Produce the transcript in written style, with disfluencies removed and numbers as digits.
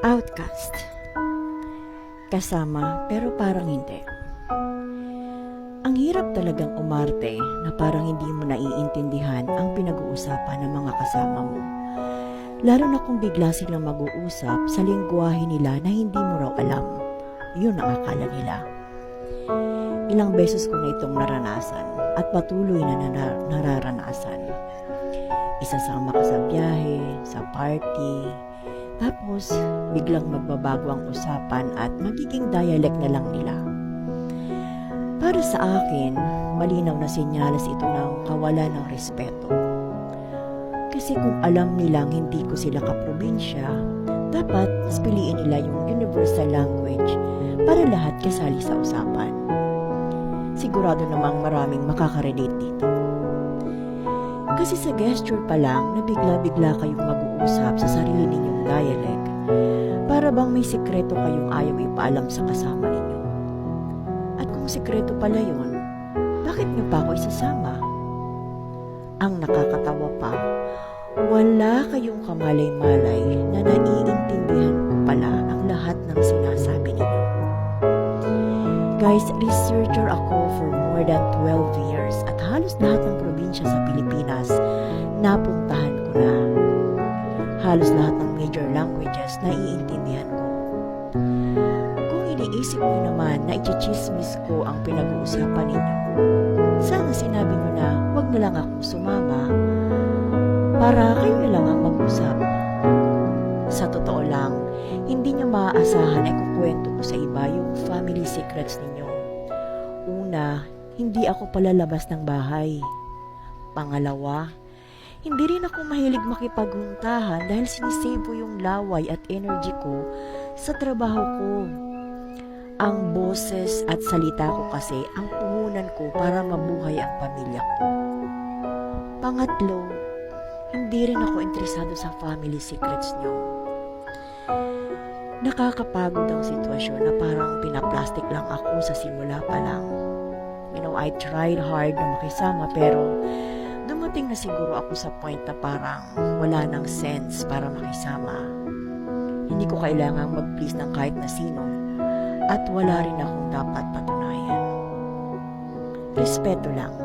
Outcast. Kasama pero parang hindi. Ang hirap talagang umarte na parang hindi mo naiintindihan ang pinag-uusapan ng mga kasama mo. Lalo na kung bigla silang mag-uusap sa lengguwahe nila na hindi mo raw alam. Yun ang akala nila. Ilang beses ko na itong naranasan at patuloy na nararanasan. Isasama ka sa biyahe, sa party, tapos biglang magbabago ang usapan at magiging dialect na lang nila. Para sa akin, malinaw na senyales ito ng kawalan ng respeto. Kasi kung alam nilang hindi ko sila kaprobinsya, dapat mas piliin nila yung universal language para lahat kasali sa usapan. Sigurado namang maraming makakarelate dito. Kasi sa gesture pa lang na bigla-bigla kayong mag-uusap sa sarili ninyong dialect, para bang may sikreto kayong ayaw ipaalam sa kasama ninyo. At kung sikreto pala yun, bakit niyo pa ako isasama? Ang nakakatawa pa, wala kayong kamalay-malay na naiintindihan ko pala ang lahat ng sinasabi ninyo. Guys, researcher ako for more than 12 years at halos lahat ng probinsya sa Pilipinas napuntahan ko na. Halos lahat ng major languages na iintindihan ko. Kung iniisip niyo naman na i-chismis ko ang pinag-uusapan ninyo, sana sinabi niyo na wag na lang akong sumama para kayo na lang ang mag-usap. Sa totoo lang, hindi niyo maaasahan ay kukwento ko sa iba yung family secrets ninyo. Una, hindi ako palalabas ng bahay. Pangalawa, hindi rin ako mahilig makipaghuntahan dahil sinisave ko yung laway at energy ko sa trabaho ko. Ang boses at salita ko kasi ang puhunan ko para mabuhay ang pamilya ko. Pangatlo, hindi rin ako interesado sa family secrets nyo. Nakakapagod ang sitwasyon na parang pinaplastic lang ako sa simula pa lang. I tried hard na makisama pero dumating na siguro ako sa point na parang wala nang sense para makisama. Hindi ko kailangang mag-please ng kahit na sino at wala rin akong dapat patunayan. Respeto lang.